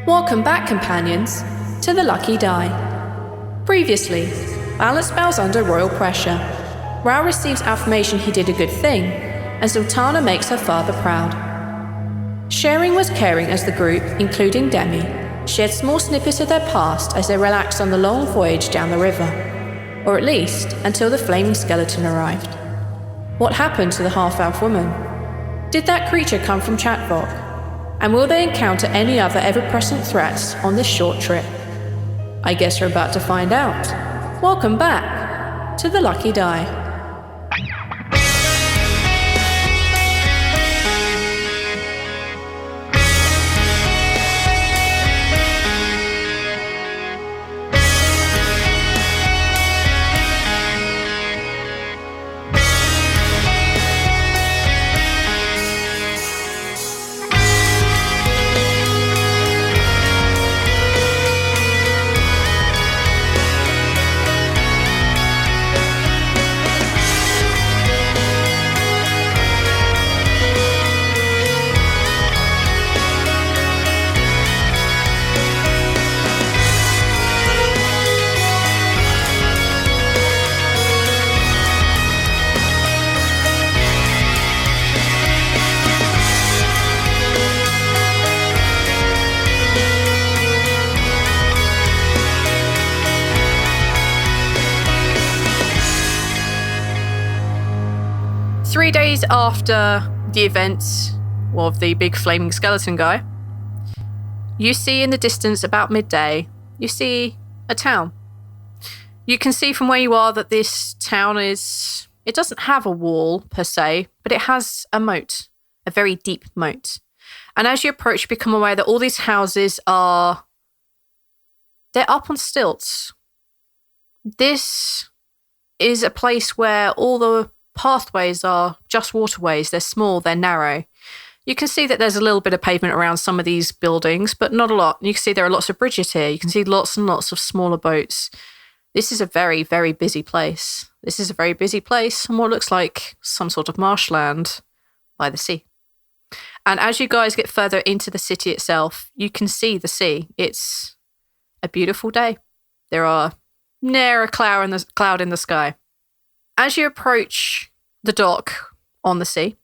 Welcome back, companions, to the Lucky Die. Previously, Balance bows under royal pressure. Rhal receives affirmation he did a good thing, and Zaltanna makes her father proud. Sharing was caring as the group, including Demi, shared small snippets of their past as they relaxed on the long voyage down the river. Or at least, until the flaming skeleton arrived. What happened to the half-elf woman? Did that creature come from Chatvok? And will they encounter any other ever-present threats on this short trip? I guess we're about to find out. Welcome back to the Lucky Die. Three days after the events of the big flaming skeleton guy, you see in the distance about midday, you see a town. You can see from where you are that this town it doesn't have a wall per se, but it has a moat, a very deep moat. And as you approach, you become aware that all these houses they're up on stilts. This is a place where all the pathways are just waterways. They're small, they're narrow. You can see that there's a little bit of pavement around some of these buildings, but not a lot. You can see there are lots of bridges here. You can see lots and lots of smaller boats. This is a very, very busy place. This is a very busy place on what looks like some sort of marshland by the sea. And as you guys get further into the city itself, you can see the sea. It's a beautiful day. There are ne'er a cloud in the sky. As you approach the dock on the sea,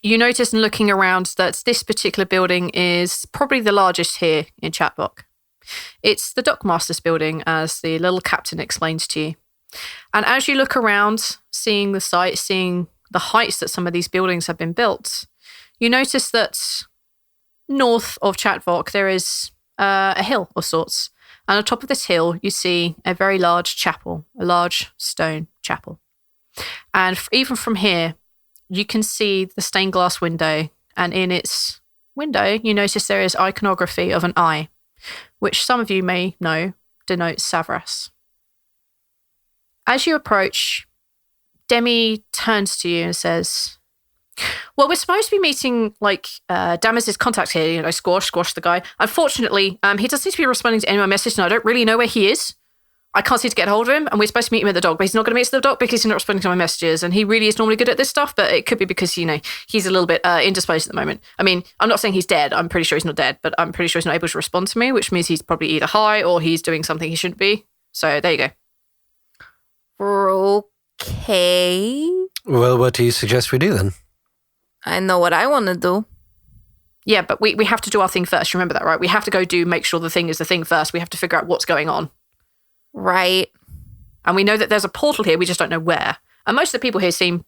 you notice in looking around that this particular building is probably the largest here in Chatvok. It's the dockmaster's building, as the little captain explains to you. And as you look around, seeing the site, seeing the heights that some of these buildings have been built, you notice that north of Chatvok there is a hill of sorts. And on top of this hill, you see a very large chapel, a large stone chapel. And even from here, you can see the stained glass window. And in its window, you notice there is iconography of an eye, which some of you may know denotes Savras. As you approach, Demi turns to you and says, well, we're supposed to be meeting, Damas's contact here, squash the guy. Unfortunately, he doesn't seem to be responding to any of my messages, and I don't really know where he is. I can't seem to get hold of him, and we're supposed to meet him at the dock, but he's not going to meet us at the dock because he's not responding to my messages, and he really is normally good at this stuff, but it could be because, he's a little bit indisposed at the moment. I mean, I'm not saying he's dead. I'm pretty sure he's not dead, but I'm pretty sure he's not able to respond to me, which means he's probably either high or he's doing something he shouldn't be. So there you go. Okay. Well, what do you suggest we do then? I know what I want to do. Yeah, but we have to do our thing first. Remember that, right? We have to make sure the thing is the thing first. We have to figure out what's going on. Right. And we know that there's a portal here. We just don't know where. And most of the people here seem...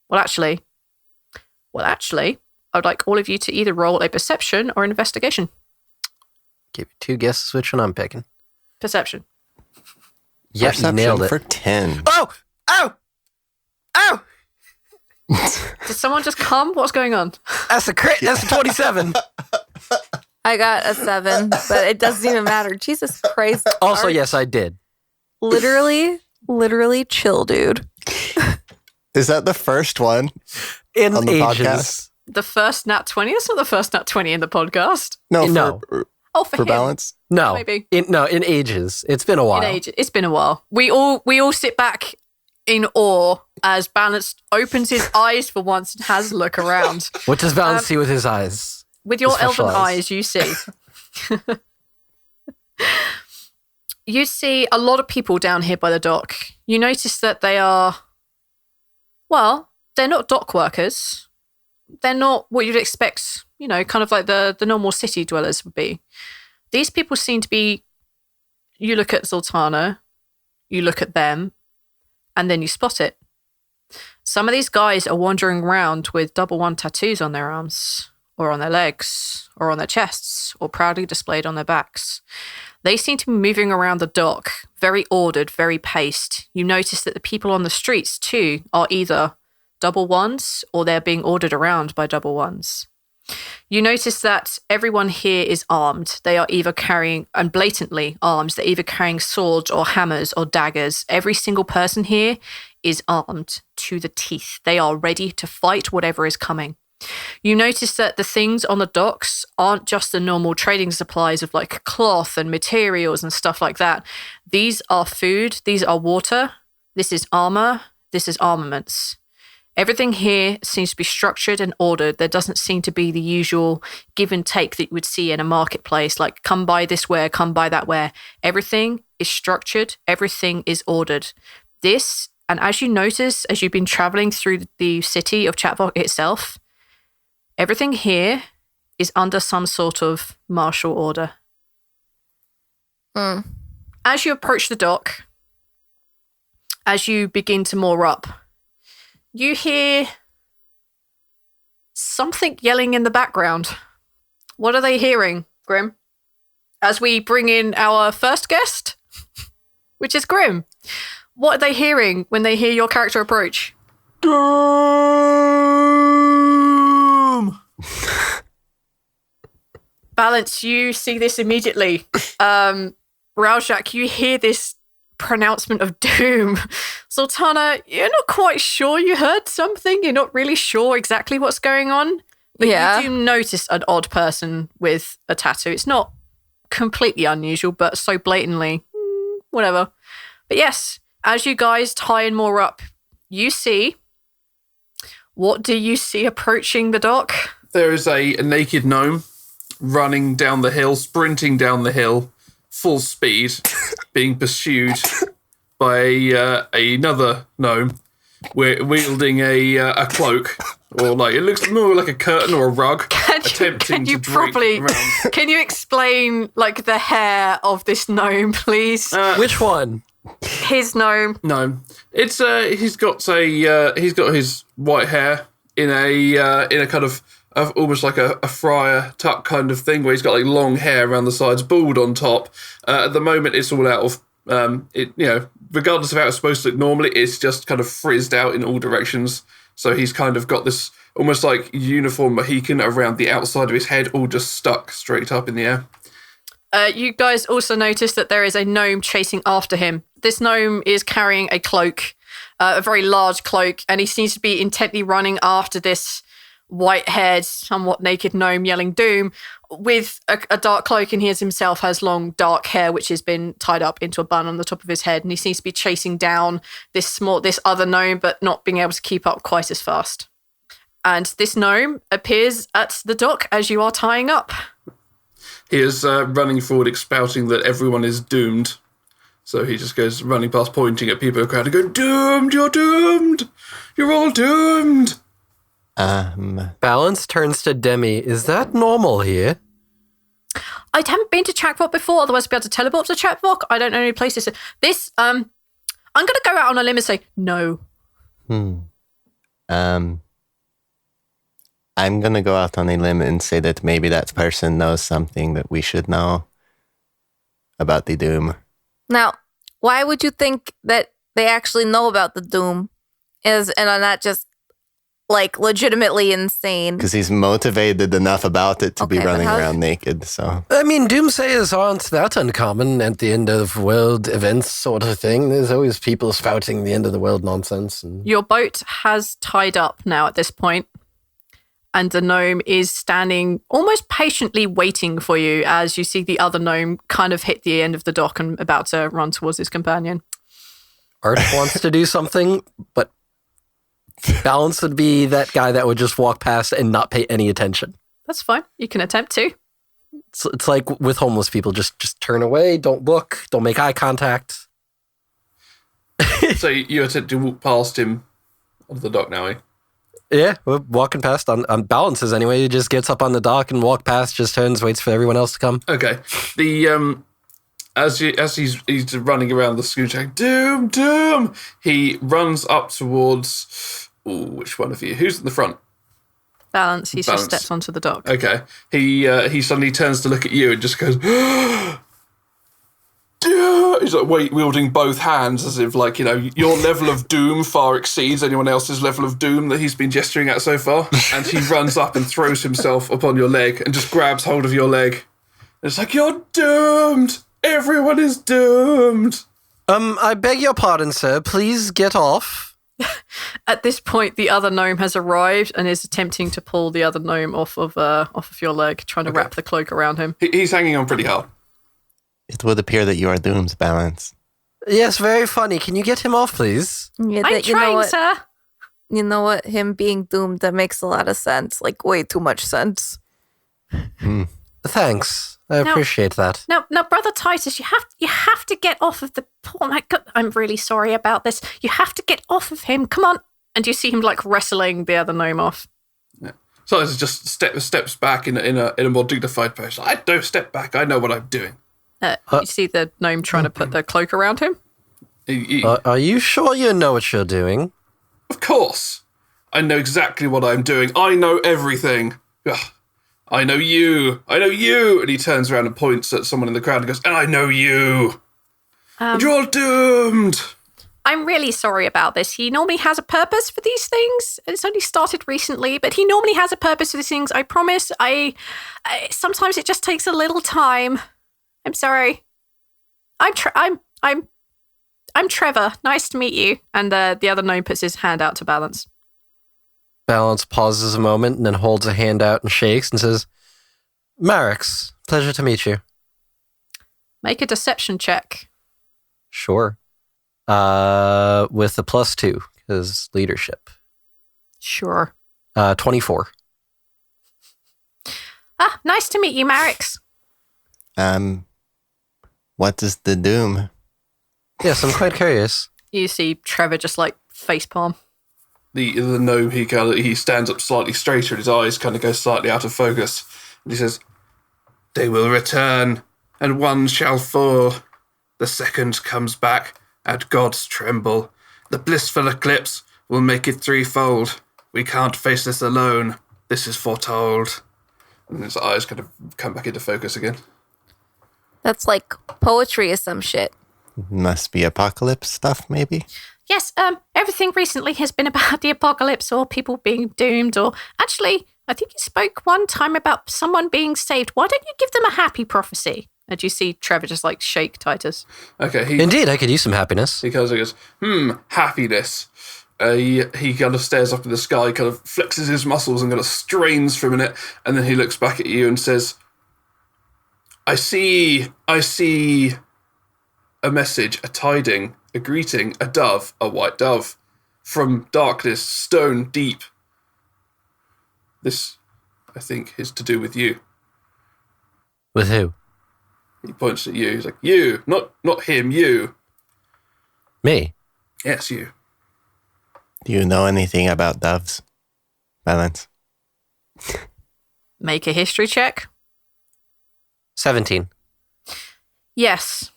Well, actually, I would like all of you to either roll a perception or an investigation. Give you two guesses which one I'm picking. Perception. Yep, you nailed it. For 10. Oh! Ow! Ow! Did someone just come? What's going on? That's a crit. That's a 27. I got a 7, but it doesn't even matter. Jesus Christ. Also, yes, I did. Literally chill, dude. Is that the first one in on the ages. podcast? The first nat 20? That's not the first nat 20 in the podcast. No. For him. balance? No. Maybe. In ages. It's been a while. It's been a while. We all sit back in awe as Balance opens his eyes for once and has a look around. What does Balance see with his eyes? With your elven eyes, you see You see a lot of people down here by the dock. You notice that they are, well, they're not dock workers. They're not what you'd expect, kind of like the normal city dwellers would be. These people seem to be, you look at Zaltanna, you look at them, and then you spot it. Some of these guys are wandering around with double one tattoos on their arms, or on their legs, or on their chests, or proudly displayed on their backs. They seem to be moving around the dock, very ordered, very paced. You notice that the people on the streets, too, are either double ones or they're being ordered around by double ones. You notice that everyone here is armed. They are either carrying, and blatantly armed, they're either carrying swords or hammers or daggers. Every single person here is armed to the teeth. They are ready to fight whatever is coming. You notice that the things on the docks aren't just the normal trading supplies of like cloth and materials and stuff like that. These are food, these are water, this is armor, this is armaments. Everything here seems to be structured and ordered. There doesn't seem to be the usual give and take that you would see in a marketplace, like come buy this ware, come buy that ware. Everything is structured, everything is ordered. This, and as you notice, as you've been traveling through the city of Chatvok itself, everything here is under some sort of martial order. As you approach the dock, as you begin to moor up, you hear something yelling in the background. What are they hearing, Grim? As we bring in our first guest, which is Grim. What are they hearing when they hear your character approach? Doom! Balance, you see this immediately. Rhal, you hear this pronouncement of doom. Zaltanna, you're not quite sure you heard something. You're not really sure exactly what's going on. But you do notice an odd person with a tattoo. It's not completely unusual, but so blatantly, whatever. But yes, as you guys tie and more up, you see, what do you see approaching the dock? There is a naked gnome running down the hill, sprinting down the hill, full speed, being pursued by another gnome wielding a cloak, or like it looks more like a curtain or a rug, attempting to drape around. Can you explain like the hair of this gnome, please? Which one? His gnome. No, it's he's got his white hair in a kind of almost like a friar tuck kind of thing, where he's got like long hair around the sides, bald on top. At the moment, it's all out of regardless of how it's supposed to look normally, it's just kind of frizzed out in all directions. So he's kind of got this almost like uniform Mohican around the outside of his head, all just stuck straight up in the air. You guys also notice that there is a gnome chasing after him. This gnome is carrying a cloak, a very large cloak, and he seems to be intently running after this white-haired, somewhat naked gnome yelling doom with a dark cloak, and he himself has long dark hair which has been tied up into a bun on the top of his head, and he seems to be chasing down this other gnome but not being able to keep up quite as fast. And this gnome appears at the dock as you are tying up. He is running forward, expouting that everyone is doomed. So he just goes running past, pointing at people in the crowd and going, "Doomed! You're doomed! You're all doomed!" Balance turns to Demi. Is that normal here? I haven't been to Chatvok before, otherwise I'd be able to teleport to Chatvok. I don't know any places. This, I'm going to go out on a limb and say no. I'm going to go out on a limb and say that maybe that person knows something that we should know about the Doom. Now, why would you think that they actually know about the Doom and are not just like legitimately insane? Because he's motivated enough about it to be Okay, but running how- around naked, so... I mean, doomsayers aren't that uncommon at the end of world events sort of thing. There's always people spouting the end of the world nonsense. And... Your boat has tied up now at this point, and the gnome is standing almost patiently waiting for you as you see the other gnome kind of hit the end of the dock and about to run towards his companion. Art wants to do something, but Balance would be that guy that would just walk past and not pay any attention. That's fine. You can attempt to. It's like with homeless people, just turn away, don't look, don't make eye contact. So you attempt to walk past him onto the dock now, eh? Yeah, we're walking past on balances anyway. He just gets up on the dock and walk past, just turns, waits for everyone else to come. Okay. The as he's running around the schooner, Doom, Doom, he runs up towards. Ooh, which one of you? Who's in the front? Balance. He's Balance. just stepped onto the dock. Okay. He suddenly turns to look at you and just goes. He's like wielding both hands as if, like, you know, your level of doom far exceeds anyone else's level of doom that he's been gesturing at so far. And he runs up and throws himself upon your leg and just grabs hold of your leg. And it's like, you're doomed! Everyone is doomed! I beg your pardon, sir. Please get off. At this point, the other gnome has arrived and is attempting to pull the other gnome off of your leg, trying to wrap the cloak around him. He's hanging on pretty hard. It would appear that you are doomed, Balance. Yes, very funny. Can you get him off, please? Yeah, I'm trying, sir. You know what? Him being doomed, that makes a lot of sense. Like, way too much sense. Thanks. I appreciate that. Now, Brother Titus, you have to get off of the poor man. I'm really sorry about this. You have to get off of him. Come on. And you see him, like, wrestling the other gnome off. Yeah. So he just steps back in a more dignified pose. I don't step back. I know what I'm doing. You see the gnome trying to put the cloak around him? Are you sure you know what you're doing? Of course. I know exactly what I'm doing. I know everything. Ugh. I know you. I know you. And he turns around and points at someone in the crowd and goes, and I know you. And you're all doomed. I'm really sorry about this. He normally has a purpose for these things. It's only started recently, but he normally has a purpose for these things. I promise. Sometimes it just takes a little time. I'm sorry. I'm Trevor. Nice to meet you. And the other gnome puts his hand out to Balance. Balance pauses a moment and then holds a hand out and shakes and says, Marix, pleasure to meet you. Make a deception check. Sure. With a +2, because leadership. Sure. 24. Nice to meet you, Marix. What is the doom? Yes, I'm quite curious. You see Trevor just like facepalm. The gnome, he stands up slightly straighter and his eyes kind of go slightly out of focus. And he says, they will return, and one shall fall. The second comes back, and gods tremble. The blissful eclipse will make it threefold. We can't face this alone. This is foretold. And his eyes kind of come back into focus again. That's like poetry or some shit. Must be apocalypse stuff, maybe? Yes, everything recently has been about the apocalypse or people being doomed, or actually, I think you spoke one time about someone being saved. Why don't you give them a happy prophecy? And you see Trevor just like shake Titus. Okay. Indeed, I could use some happiness. He goes, happiness. He kind of stares up in the sky, kind of flexes his muscles and kind of strains for a minute, and then he looks back at you and says, I see a message, a tiding, a greeting, a dove, a white dove, from darkness, stone deep. This, I think, is to do with you. With who? He points at you. He's like, you, not him, you. Me? Yes, you. Do you know anything about doves? Balance. Make a history check. 17. Yes.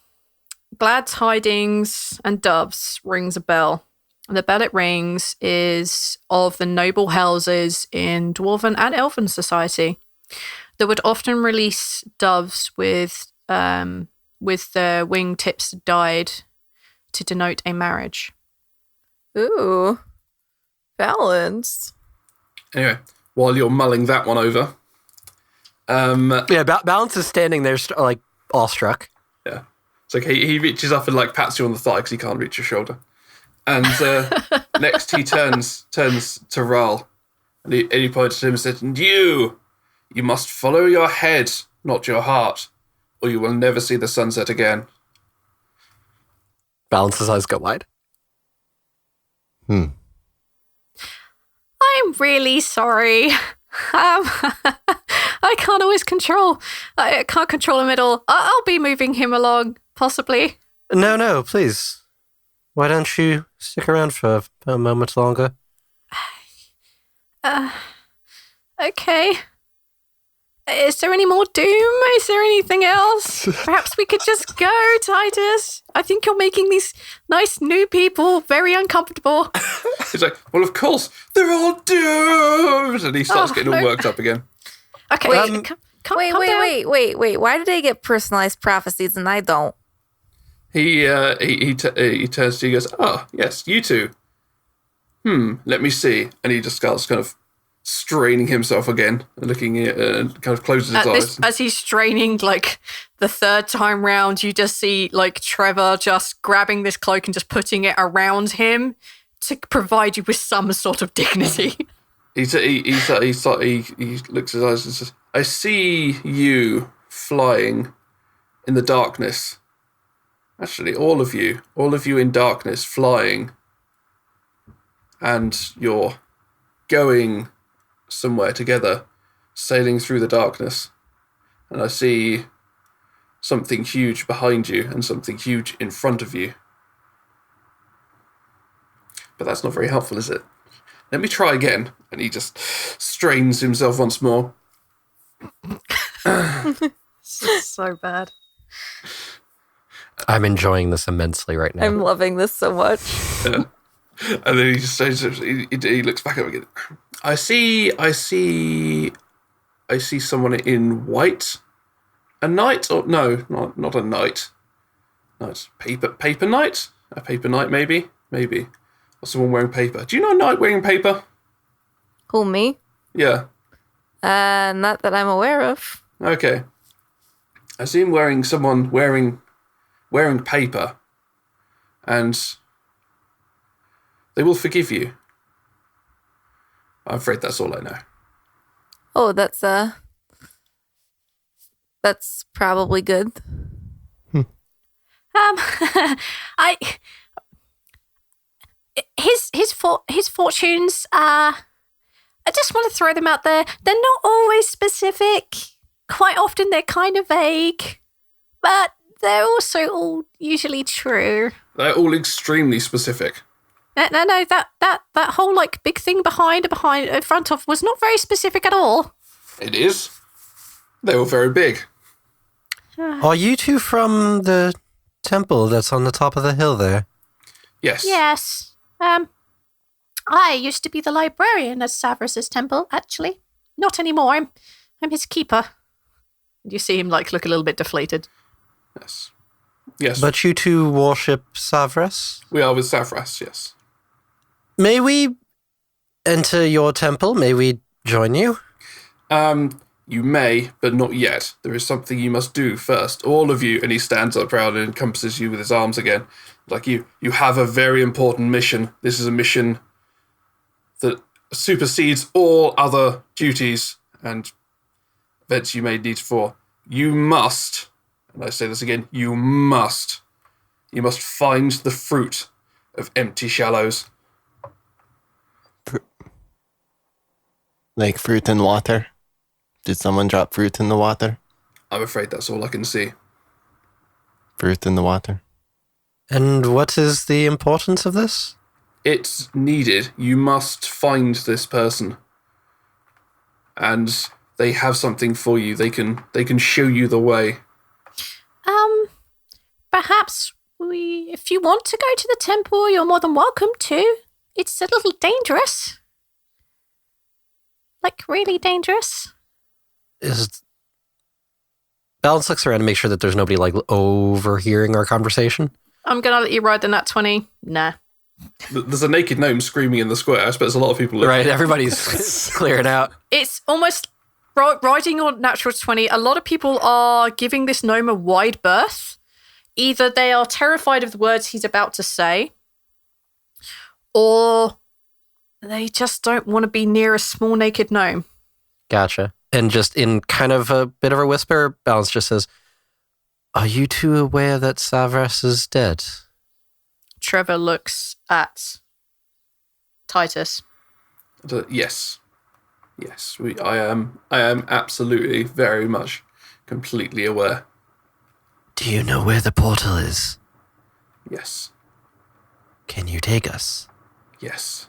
Glad tidings and doves rings a bell. The bell it rings is of the noble houses in Dwarven and Elven society that would often release doves with their wingtips dyed to denote a marriage. Ooh. Balance. Anyway, while you're mulling that one over, Yeah, Balance is standing there like awestruck. yeah, it's like he reaches up and like pats you on the thigh because he can't reach your shoulder, and next he turns to Rhal, and he points to him and says, "And you must follow your head, not your heart, or you will never see the sunset again." Balance's eyes go wide. I'm really sorry. I can't always control. I can't control him at all. I'll be moving him along, possibly. No, please. Why don't you stick around for a moment longer? Okay. Is there any more doom? Is there anything else? Perhaps we could just go, Titus. I think you're making these nice new people very uncomfortable. He's like, well, of course, they're all doomed. And he starts getting all worked up again. Okay, Wait, calm wait. Why do they get personalized prophecies and I don't? He turns to you and goes, oh, yes, you two. Let me see. And he just starts kind of straining himself again and looking at and kind of closes his eyes. As he's straining, like, the third time round, you just see, like, Trevor just grabbing this cloak and just putting it around him to provide you with some sort of dignity. He looks at his eyes and says, I see you flying in the darkness. Actually, all of you in darkness flying. And you're going somewhere together, sailing through the darkness. And I see something huge behind you and something huge in front of you. But that's not very helpful, is it? Let me try again. And he just strains himself once more. So bad. I'm enjoying this immensely right now. I'm loving this so much. Yeah. And then he just says, he looks back up again. I see someone in white. A knight? Or no, not a knight. No, it's paper knight? A paper knight, maybe? Maybe. Or someone wearing paper. Do you know a knight wearing paper? Who, me? Yeah. Not that I'm aware of. Okay. I see him wearing paper. And they will forgive you. I'm afraid that's all I know. Oh, that's probably good. His fortunes, I just want to throw them out there. They're not always specific. Quite often they're kind of vague, but they're also all usually true. They're all extremely specific. No, that whole, like, big thing behind in front of was not very specific at all. It is. They were very big. Are you two from the temple that's on the top of the hill there? Yes. Yes. I used to be the librarian at Savras's temple, actually. Not anymore. I'm his keeper. You see him, like, look a little bit deflated. Yes. Yes. But you two worship Savras? We are with Savras, yes. May we enter your temple? May we join you? You may, but not yet. There is something you must do first. All of you, and he stands up proud and encompasses you with his arms again. Like you have a very important mission. This is a mission that supersedes all other duties and events you may need for. You must, and I say this again, you must find the fruit of Empty Shallows. Like fruit and water? Did someone drop fruit in the water? I'm afraid that's all I can see. Fruit in the water. And what is the importance of this? It's needed. You must find this person. And they have something for you. They can show you the way. Perhaps if you want to go to the temple, you're more than welcome to. It's a little dangerous. Like, really dangerous. Balance looks around to make sure that there's nobody, like, overhearing our conversation. I'm going to let you ride the nat 20. Nah. There's a naked gnome screaming in the square. I suppose a lot of people live. Right, everybody's clearing out. It's almost riding on natural 20. A lot of people are giving this gnome a wide berth. Either they are terrified of the words he's about to say, or they just don't want to be near a small naked gnome. Gotcha. And just in kind of a bit of a whisper, Balance just says, "Are you two aware that Savras is dead?" Trevor looks at Titus. Yes. Yes, I am absolutely very much completely aware. Do you know where the portal is? Yes. Can you take us? Yes.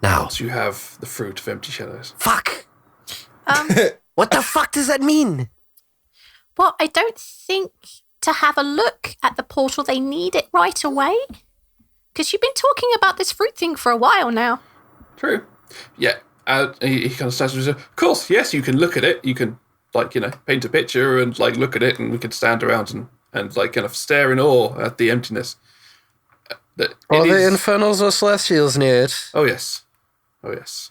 Now. Once you have the fruit of empty shadows. Fuck! What the fuck does that mean? Well, I don't think to have a look at the portal they need it right away. Because you've been talking about this fruit thing for a while now. True. Yeah. He kind of stands and says, of course, yes, you can look at it. You can, paint a picture and, look at it, and we can stand around and kind of stare in awe at the emptiness. Are the infernals or celestials near it? Oh, yes. Oh, yes.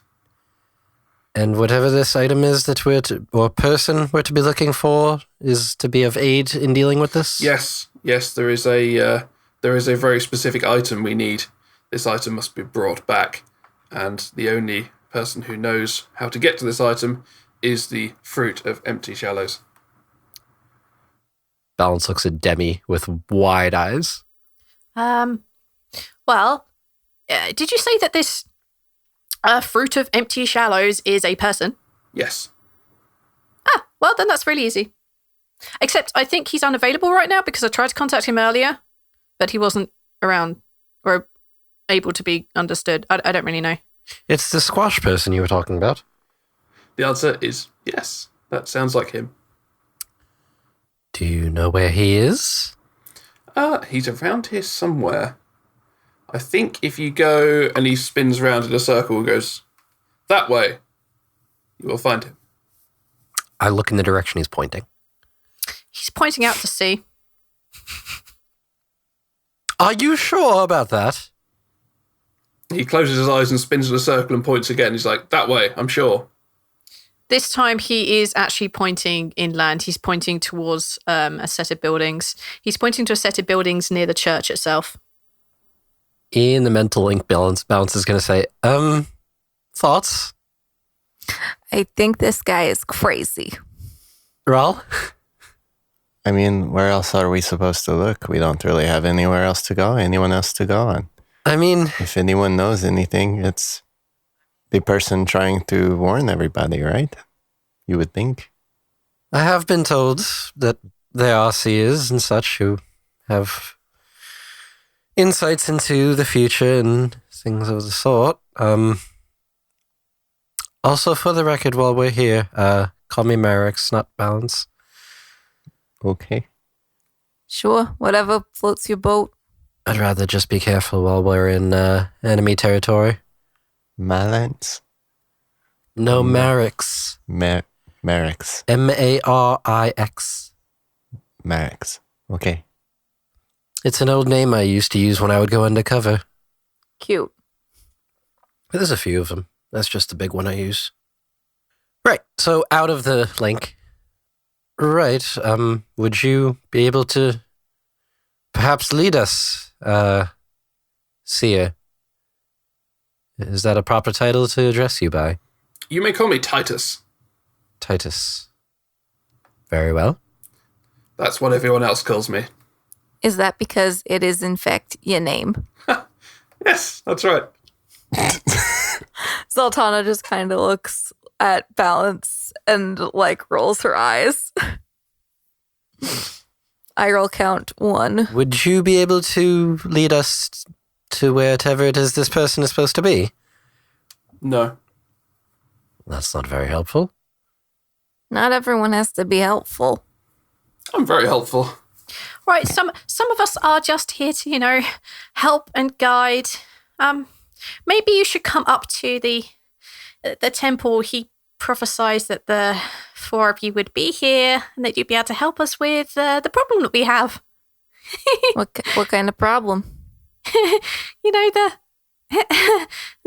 And whatever this item is that or person we're to be looking for is to be of aid in dealing with this? Yes. Yes, there is a very specific item we need. This item must be brought back, and the only person who knows how to get to this item is the fruit of empty shallows. Balance looks at Demi with wide eyes. Well, did you say that this fruit of empty shallows is a person? Yes. Ah, well, then that's really easy. Except I think he's unavailable right now because I tried to contact him earlier, but he wasn't around or able to be understood. I don't really know. It's the squash person you were talking about. The answer is yes. That sounds like him. Do you know where he is? He's around here somewhere. I think if you go and he spins around in a circle and goes that way, you will find him. I look in the direction he's pointing. He's pointing out to sea. Are you sure about that? He closes his eyes and spins in a circle and points again. He's like, that way, I'm sure. This time he is actually pointing inland. He's pointing towards a set of buildings. He's pointing to a set of buildings near the church itself. In the mental ink balance is going to say, thoughts? I think this guy is crazy. Rhal? I mean, where else are we supposed to look? We don't really have anywhere else to go, anyone else to go on. I mean... If anyone knows anything, it's the person trying to warn everybody, right? You would think. I have been told that there are seers and such who have insights into the future and things of the sort. Also, for the record, while we're here, call me Merrick's, not Balance. Okay. Sure, whatever floats your boat. I'd rather just be careful while we're in enemy territory. Malance? No, Merrick's. Merrick's. Marix. Merrick's. Okay. It's an old name I used to use when I would go undercover. Cute. There's a few of them. That's just the big one I use. Right, so out of the link. Right, would you be able to perhaps lead us, Seer? Is that a proper title to address you by? You may call me Titus. Titus. Very well. That's what everyone else calls me. Is that because it is in fact your name? Yes, that's right. Zaltanna just kind of looks at Balance and rolls her eyes. I roll count 1. Would you be able to lead us to wherever it is this person is supposed to be? No. That's not very helpful. Not everyone has to be helpful. I'm very helpful. Right, some of us are just here to, help and guide. Maybe you should come up to the temple. He prophesied that the 4 of you would be here and that you'd be able to help us with the problem that we have. What kind of problem? The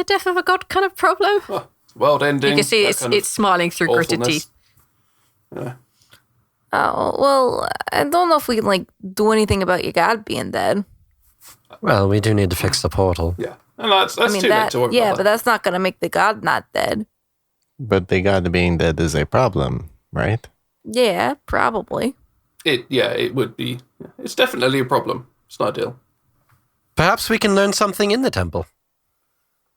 death of a god kind of problem. Oh, world ending. You can see it's smiling through gritted teeth. Yeah. Oh, well, I don't know if we can, do anything about your god being dead. Well, we do need to fix the portal. Yeah. And that's too late to worry about. But that's not going to make the god not dead. But the god being dead is a problem, right? Yeah, probably. It would be. It's definitely a problem. It's not ideal. Perhaps we can learn something in the temple.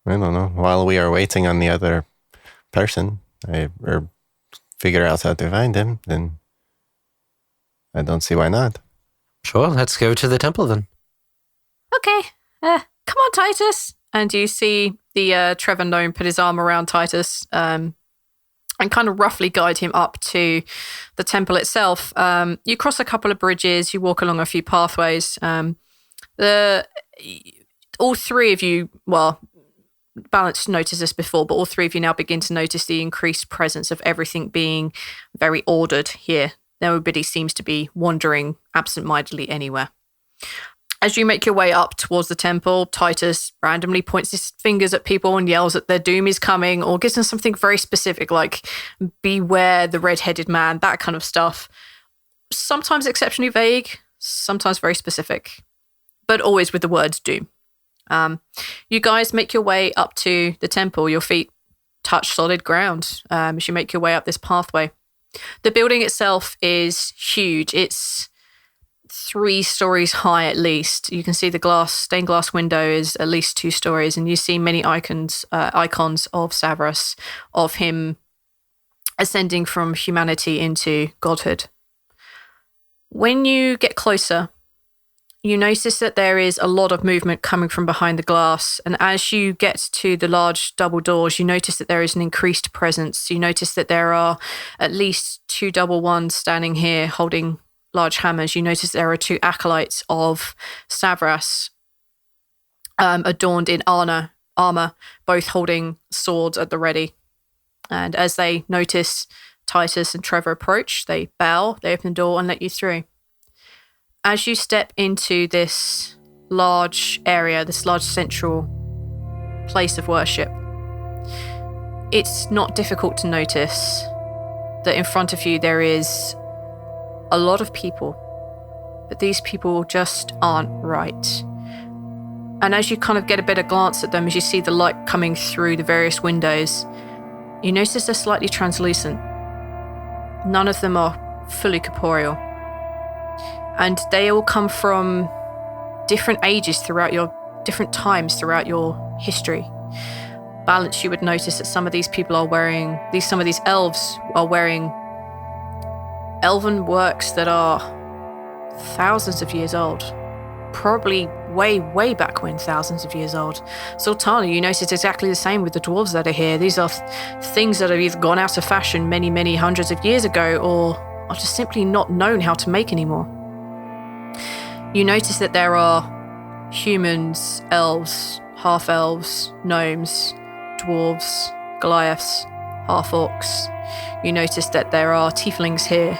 I don't know. While we are waiting on the other person, or figure out how to find him, then I don't see why not. Sure, let's go to the temple then. Okay, come on, Titus. And you see the Trevor gnome put his arm around Titus and kind of roughly guide him up to the temple itself. You cross a couple of bridges, you walk along a few pathways. All three of you, well, Balance noticed this before, but all three of you now begin to notice the increased presence of everything being very ordered here. Nobody seems to be wandering absent-mindedly anywhere. As you make your way up towards the temple, Titus randomly points his fingers at people and yells that their doom is coming, or gives them something very specific like, beware the red-headed man, that kind of stuff. Sometimes exceptionally vague, sometimes very specific, but always with the words doom. You guys make your way up to the temple. Your feet touch solid ground as you make your way up this pathway. The building itself is huge. It's 3 stories high at least. You can see the stained glass window is at least 2 stories, and you see many icons of Severus, of him ascending from humanity into godhood. When you get closer, you notice that there is a lot of movement coming from behind the glass, and as you get to the large double doors, you notice that there is an increased presence. You notice that there are at least 2 double ones standing here holding large hammers. You notice there are 2 acolytes of Severus adorned in armor, both holding swords at the ready. And as they notice Titus and Trevor approach, they bow, they open the door and let you through. As you step into this large area, this large central place of worship, it's not difficult to notice that in front of you there is a lot of people, but these people just aren't right. And as you kind of get a better glance at them, as you see the light coming through the various windows, you notice they're slightly translucent. None of them are fully corporeal. And they all come from different ages different times throughout your history. Balance, you would notice that some of these people some of these elves are wearing elven works that are thousands of years old. Probably way, way back when, thousands of years old. Zaltanna, you notice exactly the same with the dwarves that are here. These are things that have either gone out of fashion many, many hundreds of years ago, or are just simply not known how to make anymore. You notice that there are humans, elves, half-elves, gnomes, dwarves, Goliaths, half-orcs. You notice that there are tieflings here.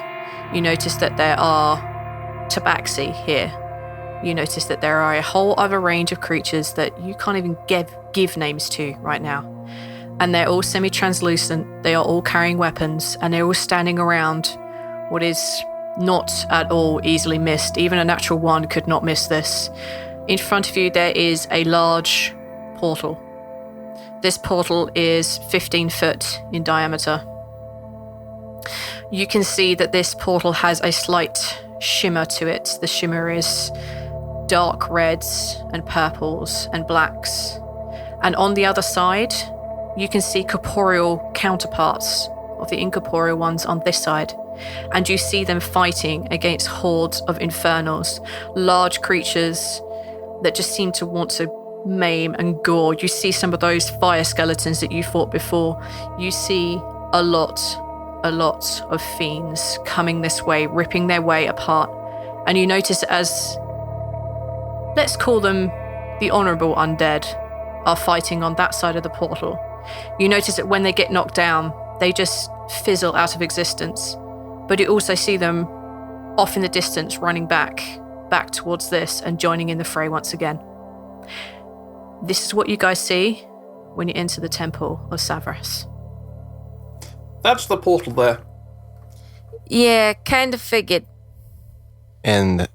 You notice that there are tabaxi here. You notice that there are a whole other range of creatures that you can't even give names to right now. And they're all semi-translucent, they are all carrying weapons, and they're all standing around what is not at all easily missed. Even a natural one could not miss this. In front of you there is a large portal. This portal is 15 foot in diameter. You can see that this portal has a slight shimmer to it. The shimmer is dark reds and purples and blacks. And on the other side, you can see corporeal counterparts of the incorporeal ones on this side. And you see them fighting against hordes of infernals, large creatures that just seem to want to maim and gore. You see some of those fire skeletons that you fought before. You see a lot of fiends coming this way, ripping their way apart. And you notice as, let's call them the honorable undead, are fighting on that side of the portal. You notice that when they get knocked down, they just fizzle out of existence. But you also see them off in the distance running back towards this and joining in the fray once again. This is what you guys see when you enter the temple of Severus. That's the portal there. Yeah, kind of figured. And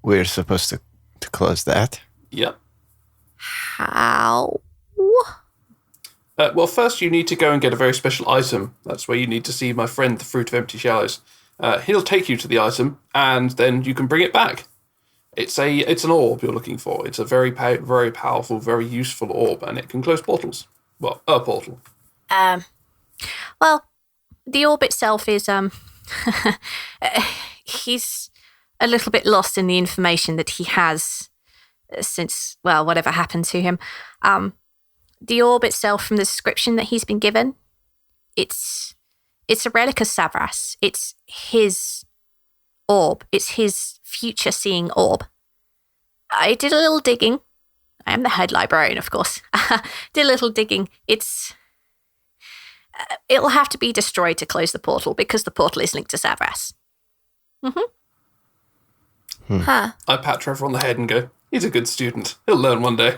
we're supposed to close that? Yep. How? Well, first you need to go and get a very special item. That's where you need to see my friend, the Fruit of Empty Shallows. He'll take you to the item, and then you can bring it back. It's an orb you're looking for. It's a very very powerful, very useful orb, and it can close portals. Well, a portal. Well, the orb itself is he's a little bit lost in the information that he has since, well, whatever happened to him. The orb itself, from the description that he's been given, it's a relic of Savras. It's his orb. It's his future-seeing orb. I did a little digging. I am the head librarian, of course. Did a little digging. It'll have to be destroyed to close the portal because the portal is linked to Savras. Huh. I pat Trevor on the head and go, he's a good student. He'll learn one day.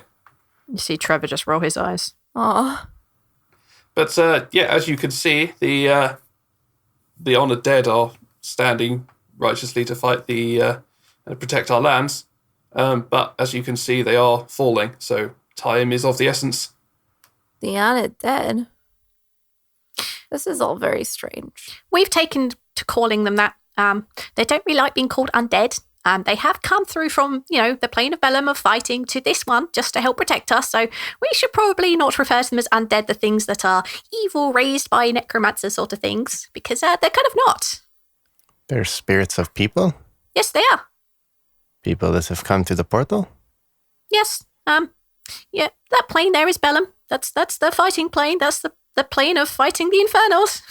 You see Trevor just roll his eyes. Oh. But yeah, as you can see, the honoured dead are standing righteously to fight and protect our lands. But as you can see, they are falling, so time is of the essence. The honored dead. This is all very strange. We've taken to calling them that. They don't really like being called undead. They have come through from, the plane of Bellum of fighting to this one just to help protect us. So we should probably not refer to them as undead, the things that are evil raised by necromancers sort of things, because they're kind of not. They're spirits of people? Yes, they are. People that have come to the portal? Yes. Yeah, that plane there is Bellum. That's the fighting plane. That's the plane of fighting the Infernals.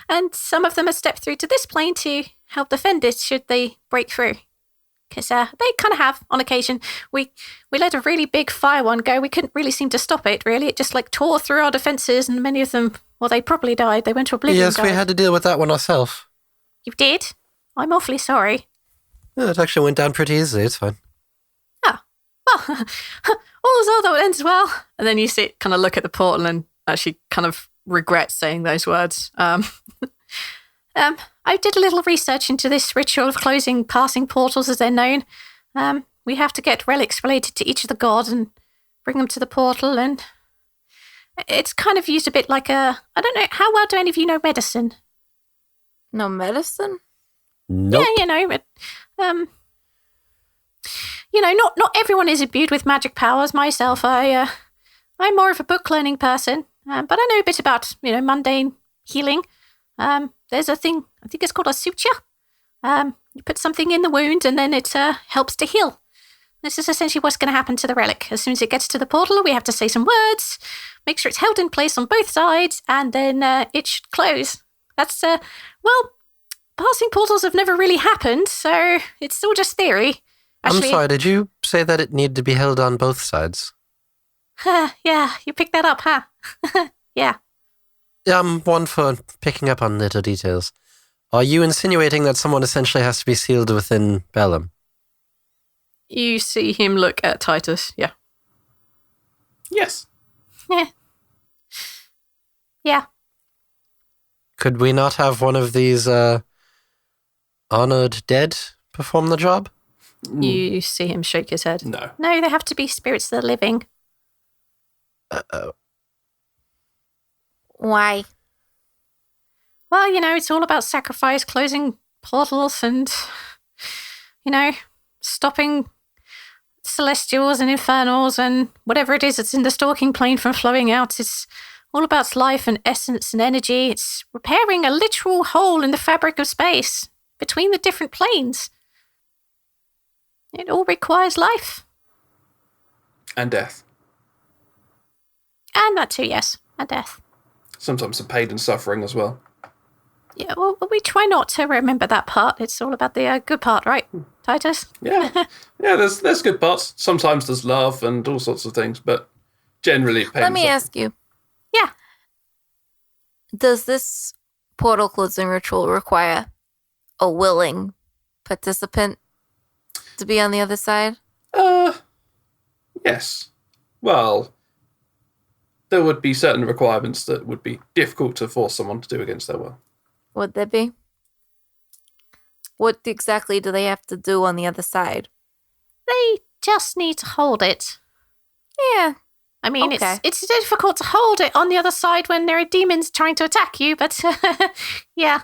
And some of them have stepped through to this plane to help defend it should they break through. Because they kind of have, on occasion. We let a really big fire one go. We couldn't really seem to stop it, really. It just, tore through our defences, and many of them, well, they probably died. They went to oblivion. Yes, we had to deal with that one ourselves. You did? I'm awfully sorry. Yeah, it actually went down pretty easily. It's fine. Oh, well, all's well that ends well. And then you see it kind of look at the portal and actually kind of regret saying those words. I did a little research into this ritual of closing passing portals as they're known. We have to get relics related to each of the gods and bring them to the portal, and it's kind of used a bit like I don't know, how well do any of you know medicine? No medicine? Nope. Yeah, not everyone is imbued with magic powers. Myself, I'm more of a book learning person, but I know a bit about, mundane healing. There's a thing, I think it's called a suture. You put something in the wound and then it helps to heal. This is essentially what's going to happen to the relic. As soon as it gets to the portal, we have to say some words, make sure it's held in place on both sides, and then it should close. That's, passing portals have never really happened, so it's all just theory. Actually, I'm sorry, did you say that it needed to be held on both sides? Yeah, you picked that up, huh? Yeah. Yeah, I'm one for picking up on little details. Are you insinuating that someone essentially has to be sealed within Bellum? You see him look at Titus, yeah. Yes. Yeah. Yeah. Could we not have one of these honored dead perform the job? You see him shake his head. No. No, they have to be spirits that are living. Uh-oh. Why? Well, it's all about sacrifice, closing portals and, stopping celestials and infernals and whatever it is that's in the stalking plane from flowing out. It's all about life and essence and energy. It's repairing a literal hole in the fabric of space between the different planes. It all requires life. And death. And that too, yes. And death. Sometimes some pain and suffering as well. Yeah, well, we try not to remember that part. It's all about the good part, right, Titus? Yeah. Yeah, there's good parts. Sometimes there's love and all sorts of things, but generally pain. Let me ask you. Yeah. Does this portal closing ritual require a willing participant to be on the other side? Yes. Well, there would be certain requirements that would be difficult to force someone to do against their will. Would there be? What exactly do they have to do on the other side? They just need to hold it. Yeah. I mean, Okay. it's difficult to hold it on the other side when there are demons trying to attack you, but yeah.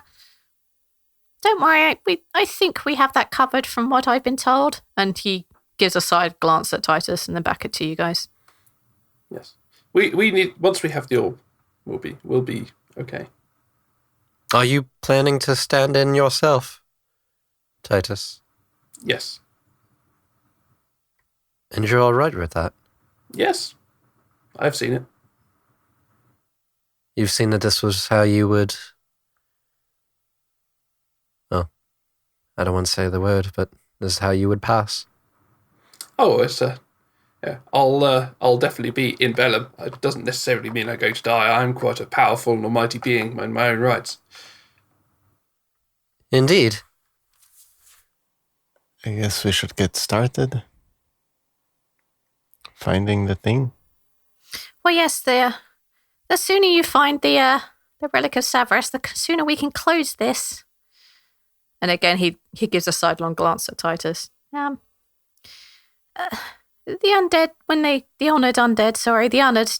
don't worry. I think we have that covered from what I've been told. And he gives a side glance at Titus and then back it to you guys. Yes. We need, once we have the orb, we'll be okay. Are you planning to stand in yourself, Titus? Yes. And you're all right with that? Yes. I've seen it. You've seen that this was how you would... Oh, I don't want to say the word, but this is how you would pass. Oh, it's yeah. I'll definitely be in Bellum. It doesn't necessarily mean I'm going to die. I'm quite a powerful and almighty being in my own rights. Indeed. I guess we should get started. Finding the thing. Well, yes, the sooner you find the relic of Severus, the sooner we can close this. And again, he gives a sidelong glance at Titus. The undead, the honoured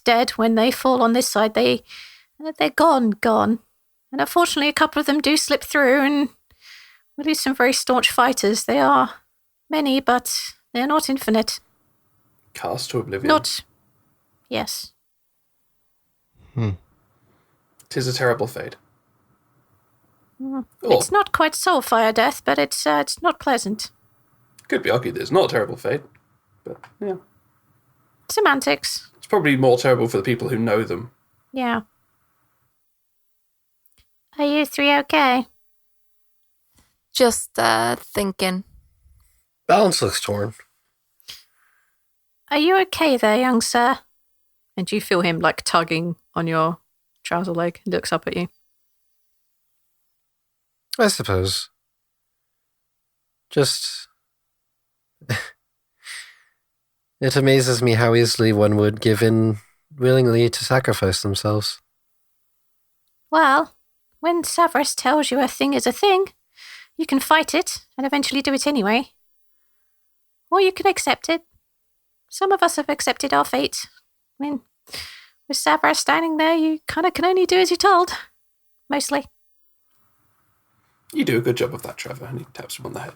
dead, when they fall on this side, they're gone. And unfortunately, a couple of them do slip through, and we lose some very staunch fighters. They are many, but they're not infinite. Cast to oblivion. Not, yes. Tis a terrible fate. It's not quite soulfire death, but it's not pleasant. Could be argued that it's not a terrible fate, but yeah. Semantics. It's probably more terrible for the people who know them. Yeah. Are you three okay? Just thinking. Balance looks torn. Are you okay there, young sir? And you feel him like tugging on your trouser leg. He looks up at you. I suppose. Just... It amazes me how easily one would give in willingly to sacrifice themselves. Well, when Severus tells you a thing is a thing, you can fight it and eventually do it anyway. Or you can accept it. Some of us have accepted our fate. I mean, with Severus standing there, you kind of can only do as you're told. Mostly. You do a good job of that, Trevor, and he taps him on the head.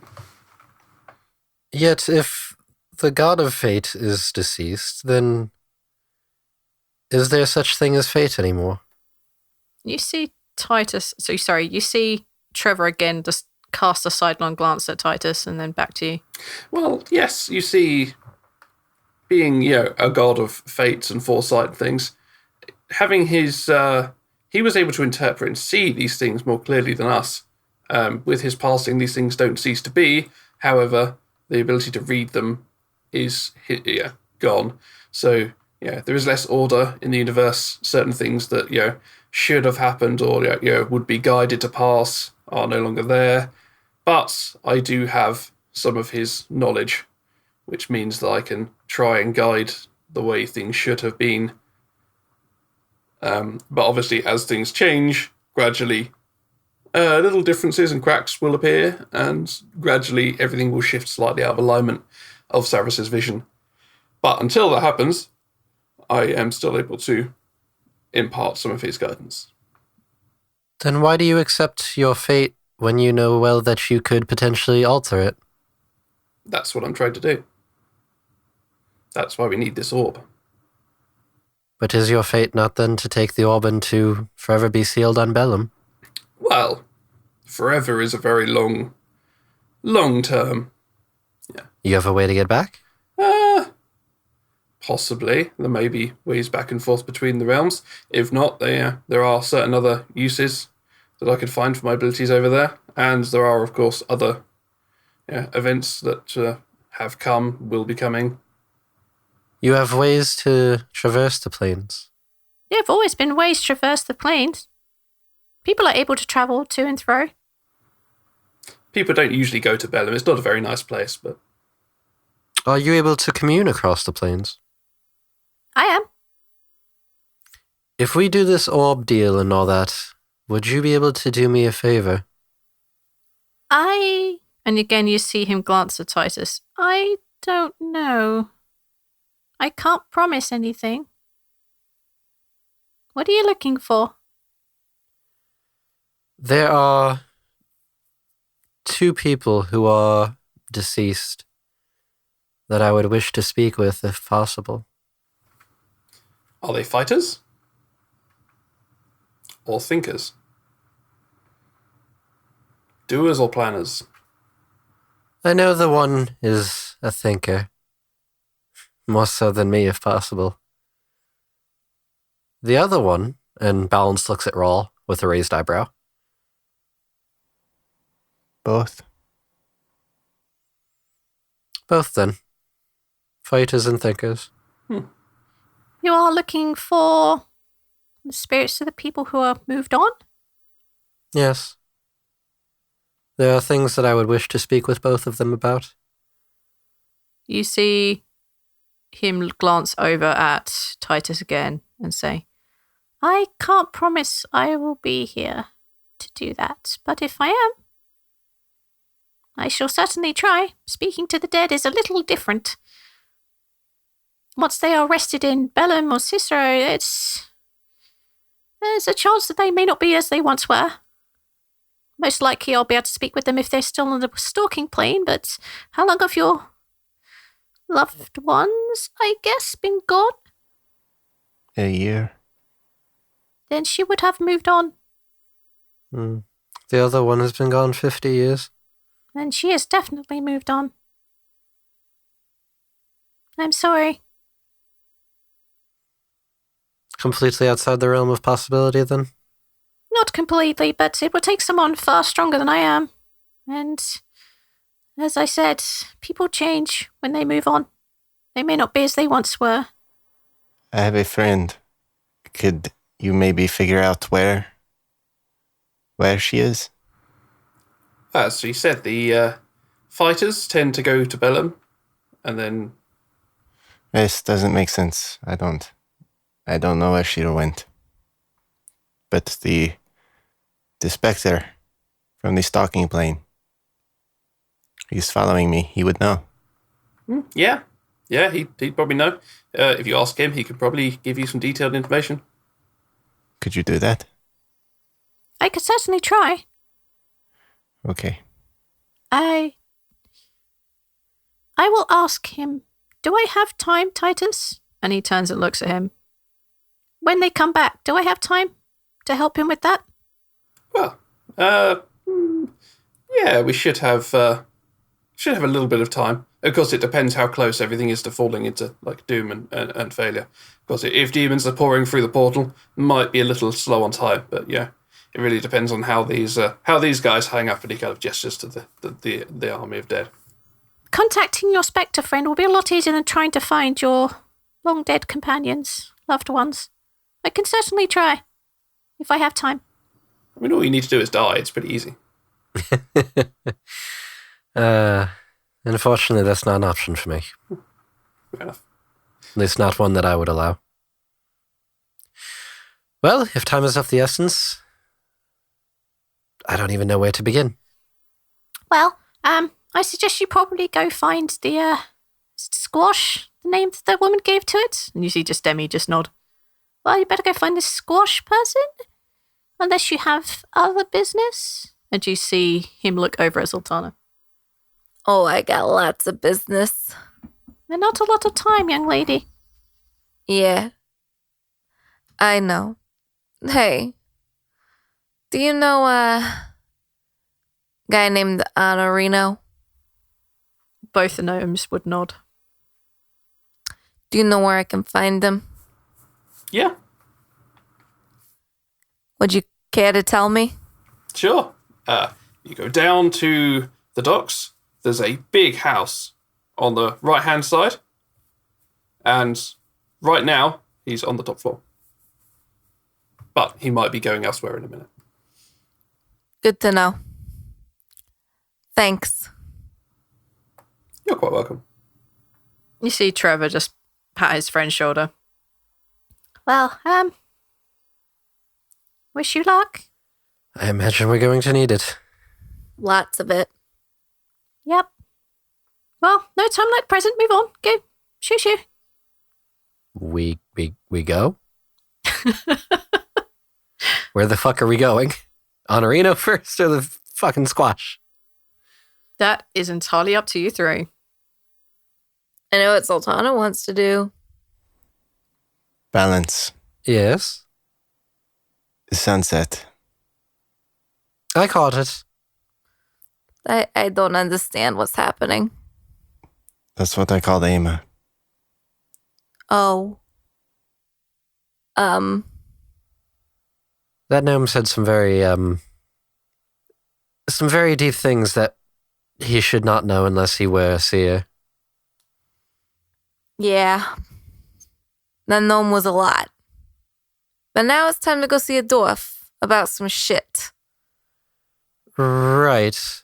Yet if the god of fate is deceased, then is there such thing as fate anymore? You see you see Trevor again just cast a sidelong glance at Titus and then back to you. Well, yes, you see, being, a god of fates and foresight and things, having his, he was able to interpret and see these things more clearly than us. With his passing, these things don't cease to be. However, the ability to read them is gone. So, there is less order in the universe. Certain things that, should have happened or, would be guided to pass are no longer there. But I do have some of his knowledge, which means that I can try and guide the way things should have been. But obviously, as things change, gradually, little differences and cracks will appear, and gradually everything will shift slightly out of alignment of Severus's vision. But until that happens, I am still able to impart some of his guidance. Then why do you accept your fate when you know well that you could potentially alter it? That's what I'm trying to do. That's why we need this orb. But is your fate not then to take the orb and to forever be sealed on Bellum? Well, forever is a very long term. Yeah. You have a way to get back? Possibly. There may be ways back and forth between the realms. If not, there are certain other uses that I could find for my abilities over there. And there are, of course, other events that have come, will be coming. You have ways to traverse the plains. There have always been ways to traverse the plains. People are able to travel to and fro. People don't usually go to Bellum. It's not a very nice place, but... Are you able to commune across the plains? I am. If we do this orb deal and all that, would you be able to do me a favor? And again you see him glance at Titus. I don't know. I can't promise anything. What are you looking for? There are two people who are deceased that I would wish to speak with if possible. Are they fighters? Or thinkers? Doers or planners? I know the one is a thinker. More so than me, if possible. The other one, and Balance looks at Rhal with a raised eyebrow. Both. Both then. Fighters and thinkers. You are looking for the spirits of the people who are moved on? Yes. There are things that I would wish to speak with both of them about. You see him glance over at Titus again and say, I can't promise I will be here to do that, but if I am, I shall certainly try. Speaking to the dead is a little different. Once they are rested in Bellum or Cicero, there's a chance that they may not be as they once were. Most likely I'll be able to speak with them if they're still on the stalking plane, but how long have your loved ones, I guess, been gone? A year. Then she would have moved on. The other one has been gone 50 years. Then she has definitely moved on. I'm sorry. Completely outside the realm of possibility, then? Not completely, but it would take someone far stronger than I am. And, as I said, people change when they move on. They may not be as they once were. I have a friend. Could you maybe figure out where she is? As he said, the fighters tend to go to Bellum, and then... This doesn't make sense. I don't know where she went. But the Spectre from the stalking plane, he's following me. He would know. Yeah, he'd probably know. If you ask him, he could probably give you some detailed information. Could you do that? I could certainly try. Okay. I will ask him, do I have time, Titus? And he turns and looks at him. When they come back, do I have time to help him with that? Well, yeah, we should have a little bit of time. Of course, it depends how close everything is to falling into like doom and failure. Because if demons are pouring through the portal, might be a little slow on time. But yeah, it really depends on how these guys hang up any kind of gestures to the army of dead. Contacting your Spectre friend will be a lot easier than trying to find your long dead companions, loved ones. I can certainly try, if I have time. I mean, all you need to do is die. It's pretty easy. Unfortunately, that's not an option for me. Fair enough. At least not one that I would allow. Well, if time is of the essence, I don't even know where to begin. Well, I suggest you probably go find the squash, the name that the woman gave to it. And you see just Demi just nod. Well, you better go find this squash person, unless you have other business. And you see him look over at Zaltanna. Oh, I got lots of business. And not a lot of time, young lady. Yeah. I know. Hey. Do you know a guy named Honorino? Both the gnomes would nod. Do you know where I can find him? Yeah, Would you care to tell me? sure. You go down to the docks. There's a big house on the right-hand side. And right now, he's on the top floor. But he might be going elsewhere in a minute. Good to know. Thanks. You're quite welcome. You see Trevor just pat his friend's shoulder. Well, wish you luck. I imagine we're going to need it. Lots of it. Yep. Well, no time like the present. Move on. Go. Shoo shoo. We go? Where the fuck are we going? Honorino first or the fucking squash? That is entirely up to you three. I know what Zaltanna wants to do. Balance. Yes, The sunset. I caught it. I don't understand what's happening. That's what I call the Ema. Oh. That gnome said some very deep things that he should not know unless he were a seer. Yeah. That gnome was a lot. But now it's time to go see a dwarf about some shit. Right.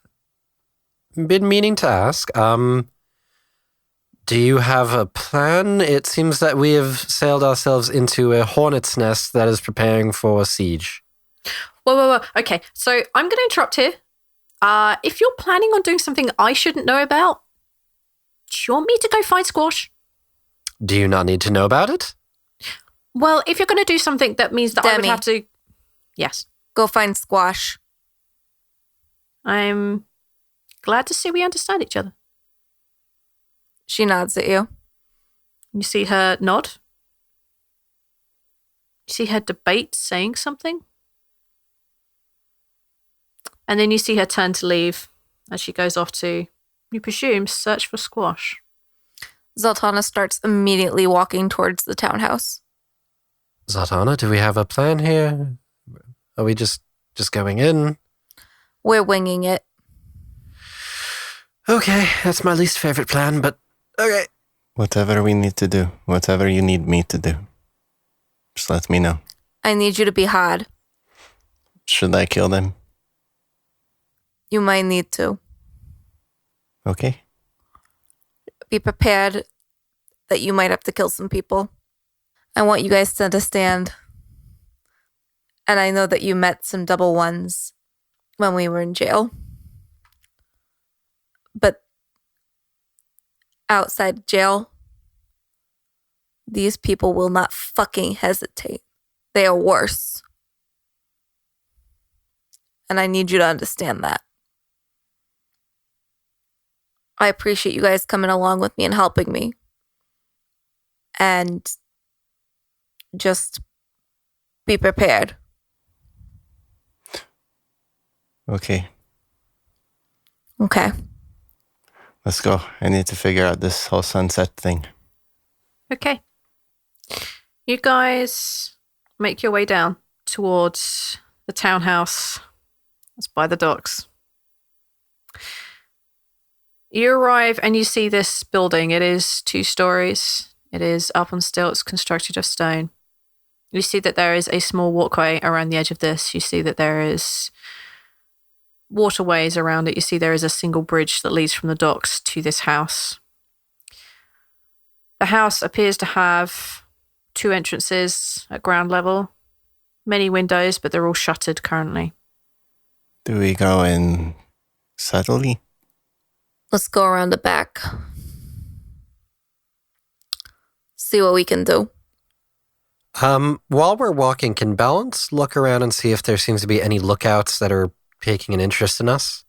Been meaning to ask. Do you have a plan? It seems that we have sailed ourselves into a hornet's nest that is preparing for a siege. Whoa. Okay, so I'm going to interrupt here. If you're planning on doing something I shouldn't know about, do you want me to go find Squash? Do you not need to know about it? Well, if you're going to do something that means that I would Demi. have to... Yes. Go find Squash. I'm glad to see we understand each other. She nods at you. You see her nod. You see her debate saying something. And then you see her turn to leave as she goes off to, you presume, search for Squash. Zaltanna starts immediately walking towards the townhouse. Zaltanna, do we have a plan here? Are we just going in? We're winging it. Okay, that's my least favorite plan, but okay. Whatever we need to do, whatever you need me to do, just let me know. I need you to be hard. Should I kill them? You might need to. Okay. Be prepared that you might have to kill some people. I want you guys to understand. And I know that you met some double ones when we were in jail. But outside jail, these people will not fucking hesitate. They are worse. And I need you to understand that. I appreciate you guys coming along with me and helping me. And just be prepared. Okay. Okay. Let's go. I need to figure out this whole sunset thing. Okay. You guys make your way down towards the townhouse that's by the docks. You arrive and you see this building. It is 2 stories. It is up on stilts, constructed of stone. You see that there is a small walkway around the edge of this. You see that there is waterways around it. You see there is a single bridge that leads from the docks to this house. The house appears to have 2 entrances at ground level, many windows, but they're all shuttered currently. Do we go in subtly? Let's go around the back. See what we can do. While we're walking, can Balance look around and see if there seems to be any lookouts that are taking an interest in us?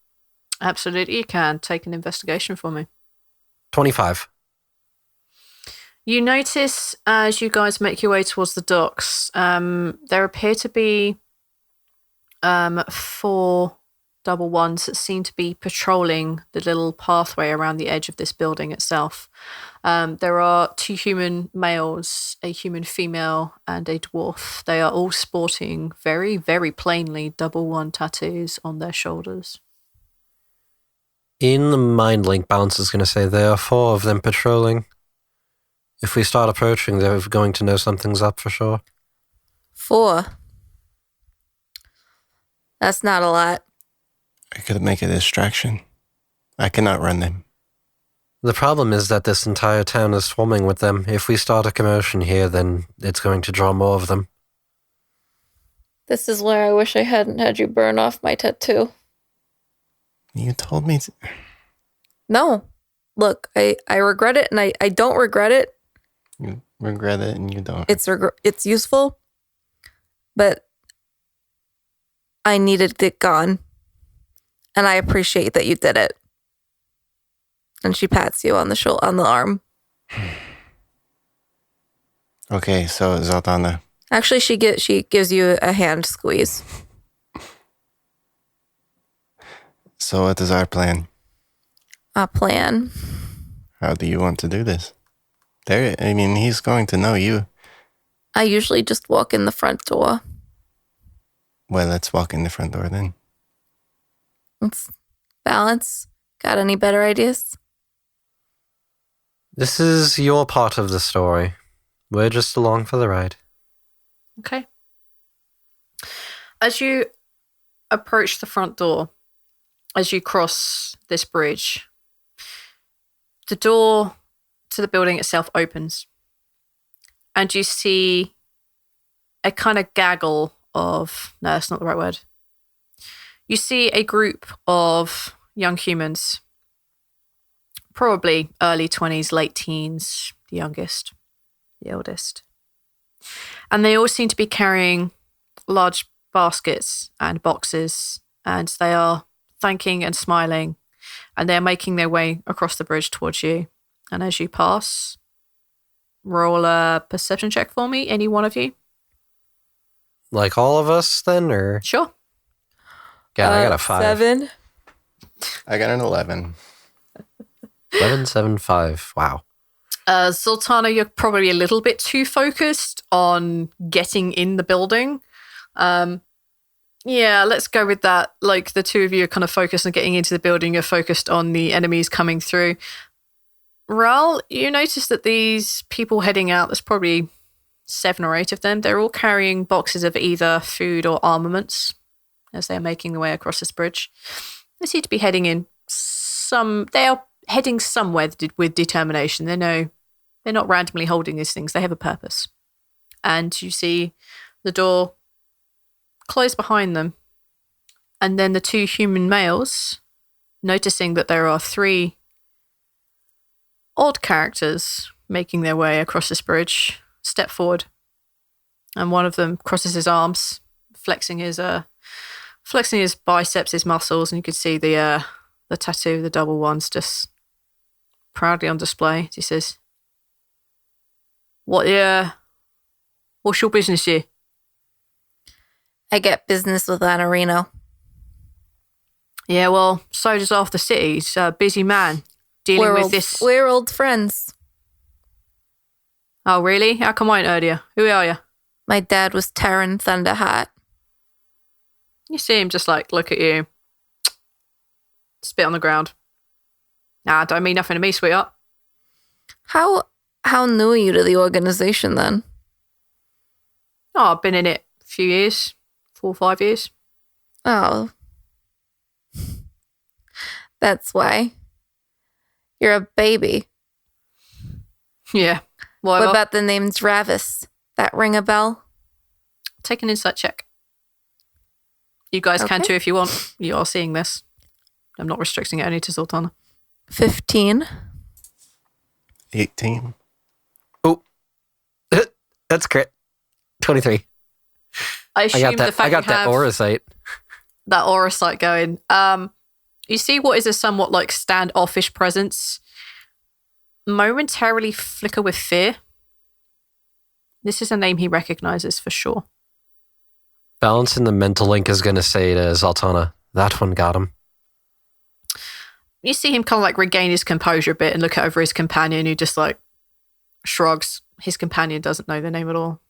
Absolutely, you can. Take an investigation for me. 25. You notice as you guys make your way towards the docks, there appear to be 4 double ones that seem to be patrolling the little pathway around the edge of this building itself. There are 2 human males, a human female, and a dwarf. They are all sporting very, very plainly double 1 tattoos on their shoulders. In the mind link, Balance is going to say there are 4 of them patrolling. If we start approaching, they're going to know something's up for sure. 4. That's not a lot. I could make a distraction. I cannot run them. The problem is that this entire town is swarming with them. If we start a commotion here, then it's going to draw more of them. This is where I wish I hadn't had you burn off my tattoo. You told me to. No. Look, I regret it and I don't regret it. You regret it and you don't. It's useful, but I needed it gone. And I appreciate that you did it. And she pats you on the arm. Okay, so Zaltanna. Actually, she gives you a hand squeeze. So what is our plan? A plan. How do you want to do this? He's going to know you. I usually just walk in the front door. Well, let's walk in the front door then. Let's balance. Got any better ideas? This is your part of the story. We're just along for the ride. Okay. As you approach the front door, as you cross this bridge, the door to the building itself opens. And you see a kind of gaggle of... No, that's not the right word. You see a group of young humans, probably early 20s, late teens, the youngest, the eldest. And they all seem to be carrying large baskets and boxes, and they are thanking and smiling, and they're making their way across the bridge towards you. And as you pass, roll a perception check for me, any one of you. Like all of us then, or? Sure. God, I got a 5. 7. I got an 11. 11, 7, 5. Wow. Zaltanna, you're probably a little bit too focused on getting in the building. Yeah, let's go with that. Like, the two of you are kind of focused on getting into the building. You're focused on the enemies coming through. Rhal, you notice that these people heading out, there's probably 7 or 8 of them. They're all carrying boxes of either food or armaments as they're making their way across this bridge. They seem to be heading in they are heading somewhere with determination. They know they're not randomly holding these things. They have a purpose. And you see the door close behind them. And then the 2 human males, noticing that there are 3 odd characters making their way across this bridge, step forward. And one of them crosses his arms, flexing his biceps, his muscles, and you could see the tattoo, the double ones, just proudly on display. He says, what's your business here? I get business with Anarino. Yeah, well, so does half the city. He's a busy man dealing with this. We're old friends. Oh, really? How come I ain't heard you? Who are you? My dad was Terran Thunderheart. You see him just like look at you, spit on the ground. Nah, don't mean nothing to me, sweetheart. How new are you to the organization then? Oh, I've been in it a few years, 4 or 5 years. Oh. That's why. You're a baby. Yeah. What about the name Travis? That ring a bell? Take an insight check. You guys can Okay. too if you want. You are seeing this. I'm not restricting it only to Zaltanna. 15. 18. Oh, that's crit. 23. I assume the I fact got you that have aura sight. that aura sight going. You see what is a somewhat like standoffish presence momentarily flicker with fear. This is a name he recognizes for sure. Balancing the mental link is going to say to Zaltanna, that one got him. You see him kind of like regain his composure a bit and look over his companion, who just like shrugs. His companion doesn't know the name at all.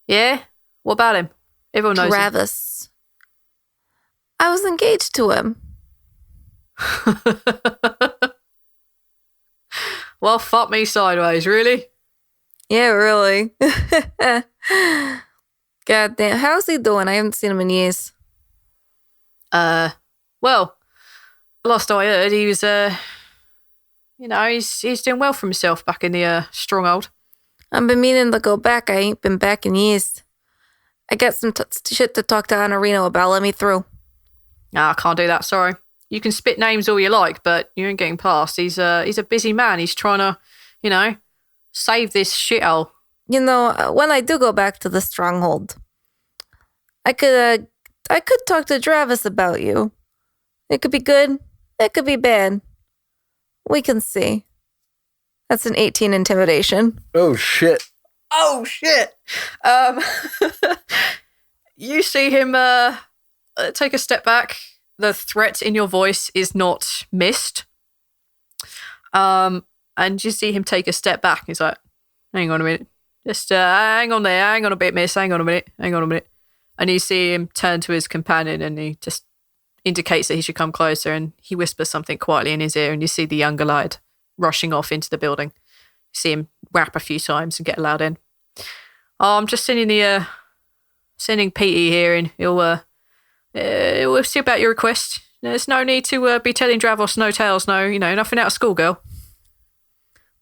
Yeah? What about him? Everyone knows him. Travis. I was engaged to him. Well, fuck me sideways, really? Yeah, really. God damn. How's he doing? I haven't seen him in years. Well, last I heard, he was, he's doing well for himself back in the stronghold. I've been meaning to go back. I ain't been back in years. I got some shit to talk to Anarino about. Let me through. Nah, I can't do that, sorry. You can spit names all you like, but you ain't getting past. He's a busy man. He's trying to, save this shithole. When I do go back to the stronghold, I could talk to Travis about you. It could be good. It could be bad. We can see. That's an 18 intimidation. Oh, shit. Oh, shit. You see him take a step back. The threat in your voice is not missed. And you see him take a step back. He's like, hang on a minute. Just hang on there. Hang on a bit, miss. Hang on a minute. Hang on a minute. And you see him turn to his companion and he just indicates that he should come closer, and he whispers something quietly in his ear, and you see the younger lad rushing off into the building. You see him rap a few times and get allowed in. Oh, I'm just sending Petey here, and we'll see about your request. There's no need to be telling Dravos no tales, nothing out of school, girl.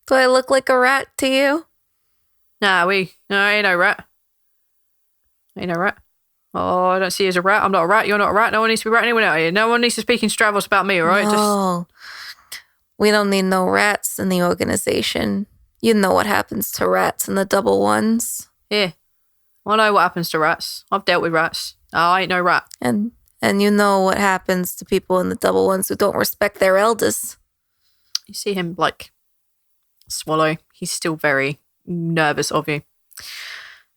Do I look like a rat to you? Nah, ain't no rat. Ain't no rat. Oh, I don't see you as a rat. I'm not a rat. You're not a rat. No one needs to be ratting anyone out here. No one needs to speak in Stravos about me, all right? No. We don't need no rats in the organization. You know what happens to rats in the double ones. Yeah. I know what happens to rats. I've dealt with rats. I ain't no rat. And you know what happens to people in the double ones who don't respect their elders. You see him, swallow. He's still very nervous of you.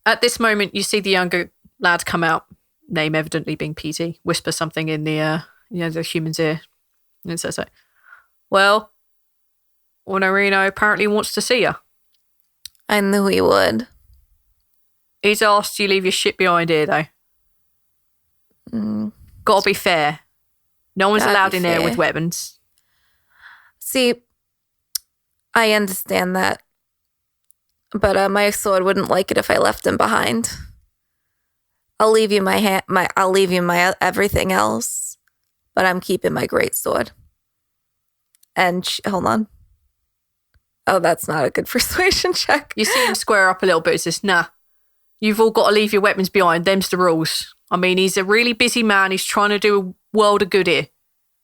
At this moment, you see the younger lad come out, name evidently being PT, whisper something in the human's ear. And says, well, Honorino apparently wants to see you. I knew he would. He's asked you leave your shit behind here, though. Gotta be fair. No one's allowed in there with weapons. See, I understand that. But my sword wouldn't like it if I left him behind. I'll leave you I'll leave you my everything else, but I'm keeping my great sword. And hold on. Oh, that's not a good persuasion check. You see him square up a little bit. He says, nah, you've all got to leave your weapons behind. Them's the rules. I mean, he's a really busy man. He's trying to do a world of good here.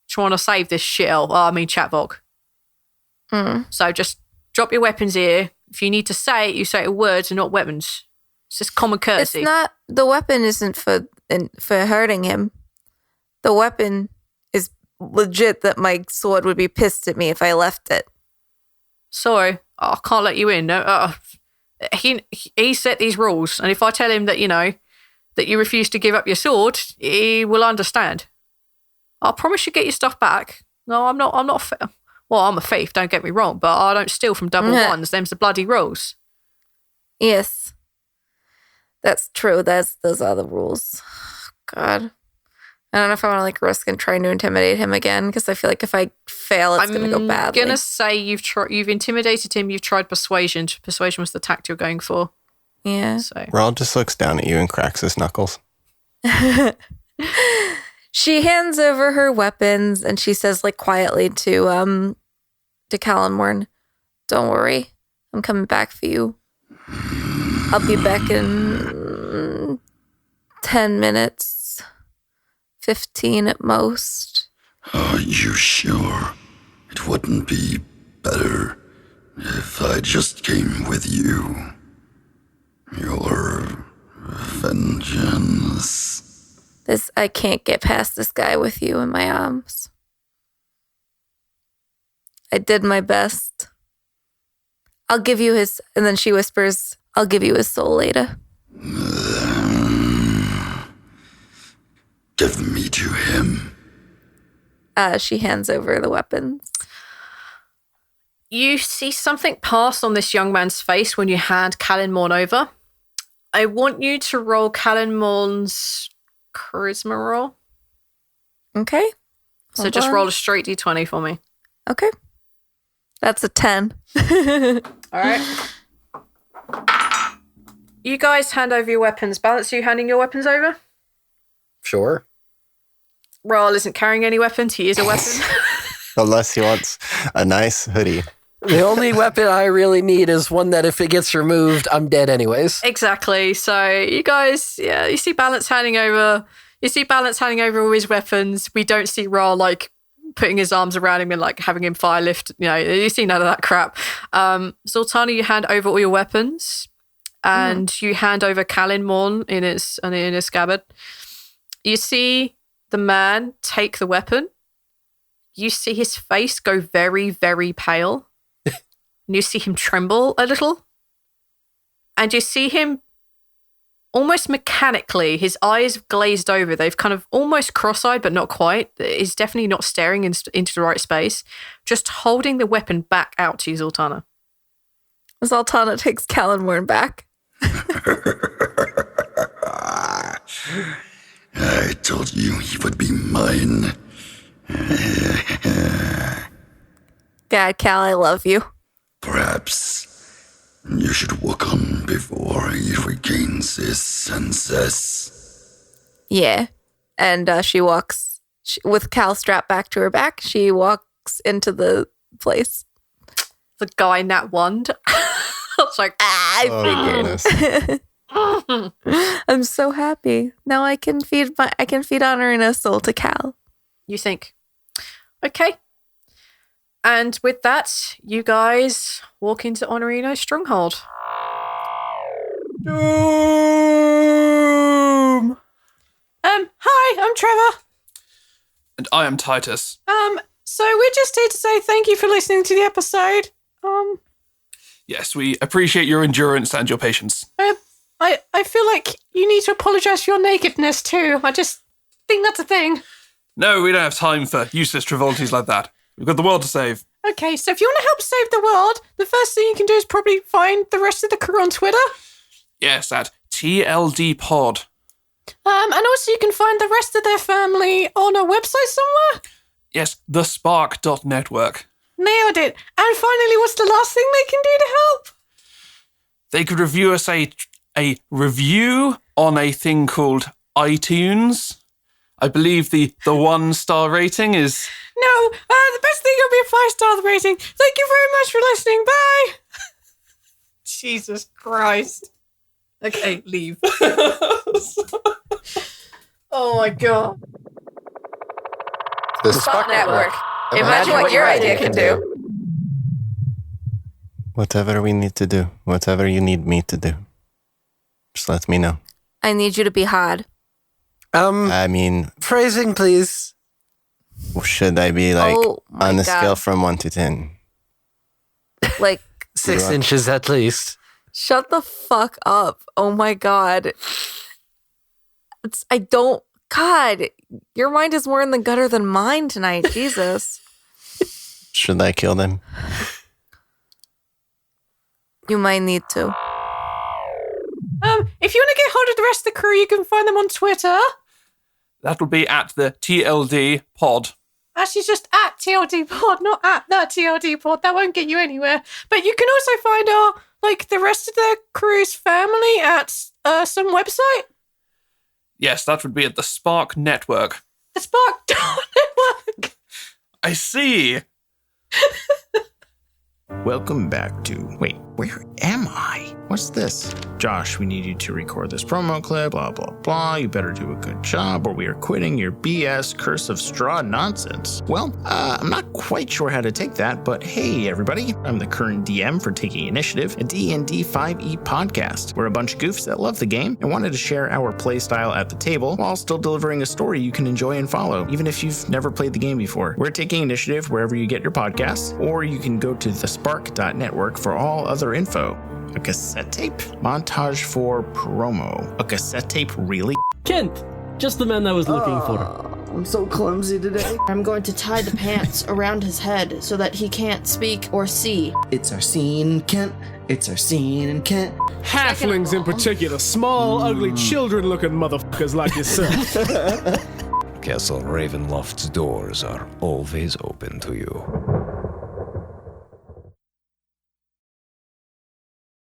Trying to save this Chatvok. So just drop your weapons here. If you need to say it, you say it with words and not weapons. It's just common courtesy. It's not, the weapon isn't for hurting him. The weapon is legit that my sword would be pissed at me if I left it. Sorry, I can't let you in. No, he set these rules, and if I tell him that that you refuse to give up your sword, he will understand. I promise you get your stuff back. No, I'm not. Well, I'm a thief. Don't get me wrong, but I don't steal from double ones. Them's the bloody rules. Yes, that's true. Those are the rules. God. I don't know if I want to risk and trying to intimidate him again, because I feel like if I fail, it's going to go badly. I'm going to say you've intimidated him, you've tried persuasion. Persuasion was the tact you're going for. Yeah. So. Rhal just looks down at you and cracks his knuckles. She hands over her weapons and she says quietly to Callanmorn, don't worry, I'm coming back for you. I'll be back in 10 minutes. 15 at most. Are you sure it wouldn't be better if I just came with you? Your vengeance. I can't get past this guy with you in my arms. I did my best. I'll give you his, and then she whispers, I'll give you his soul later. Give me to him. She hands over the weapons. You see something pass on this young man's face when you hand Callanmorn over. I want you to roll Callanmorn's charisma roll. Okay. So just roll a straight d20 for me. Okay. That's a 10. All right. You guys hand over your weapons. Balance, you handing your weapons over? Sure. Rhal isn't carrying any weapons. He is a weapon. Unless he wants a nice hoodie. The only weapon I really need is one that if it gets removed, I'm dead anyways. Exactly. So you guys, you see Balance handing over. You see Balance handing over all his weapons. We don't see Rhal putting his arms around him and having him fire lift. You see none of that crap. Zaltanna, you hand over all your weapons, and you hand over Callanmorn in his scabbard. You see the man take the weapon you see his face go very, very pale. And you see him tremble a little. And you see him almost mechanically, his eyes glazed over. They've kind of almost cross-eyed, but not quite. He's definitely not staring into the right space. Just holding the weapon back out to you, Zaltanna. Zaltanna takes Callanmorn back. I told you he would be mine. God, Cal, I love you. Perhaps you should walk on before he regains his senses. Yeah. And she walks, with Cal strapped back to her back, she walks into the place. The guy Nat wand. It's like, Oh, goodness. I'm so happy. Now I can feed Honorina's soul to Cal. you think, okay. And with that, you guys walk into Honorino's stronghold. Doom! Hi, I'm Trevor. And I am Titus. So we're just here to say thank you for listening to the episode. Yes, we appreciate your endurance and your patience. I feel like you need to apologise for your nakedness too. I just think that's a thing. No, we don't have time for useless frivolity like that. We've got the world to save. Okay, so if you want to help save the world, the first thing you can do is probably find the rest of the crew on Twitter. Yes, at TLD Pod. And also you can find the rest of their family on a website somewhere. Yes, thespark.network. Nailed it. And finally, what's the last thing they can do to help? They could review us a review on a thing called iTunes. I believe the 1-star rating is... No, the best thing would be a 5-star rating. Thank you very much for listening. Bye. Jesus Christ. Okay, leave. Oh my God. The Spot Network. Imagine what your idea can do. Whatever we need to do, whatever you need me to do, just let me know. I need you to be hard. I mean, Phrasing, please. should I be like Oh my on a God. scale from 1 to 10? Like, 6 Yeah. inches at least. shut the fuck up. Oh my God. God, your mind is more in the gutter than mine tonight. Jesus. Should I kill them? You might need to. If you want to get hold of the rest of the crew, you can find them on Twitter. That will be at the TLD Pod. Actually, just at TLD Pod, not at the TLD Pod. That won't get you anywhere. But you can also find the rest of the crew's family at some website. Yes, that would be at the Spark Network. The Spark Network. I see. Welcome back to... Wait, where am I? What's this? Josh, we need you to record this promo clip, blah, blah, blah. You better do a good job or we are quitting your BS Curse of Straw nonsense. Well, I'm not quite sure how to take that, but hey, everybody. I'm the current DM for Taking Initiative, a D&D 5e podcast. We're a bunch of goofs that love the game and wanted to share our playstyle at the table while still delivering a story you can enjoy and follow, even if you've never played the game before. We're Taking Initiative wherever you get your podcasts, or you can go to thespark.network for all other info. A cassette tape? Montage for promo. A cassette tape, really? Kent! Just the man I was looking for. I'm so clumsy today. I'm going to tie the pants around his head so that he can't speak or see. It's our scene, Kent. It's our scene, Kent. Halflings in particular. Small, ugly, children-looking motherfuckers like yourself. Castle Ravenloft's doors are always open to you.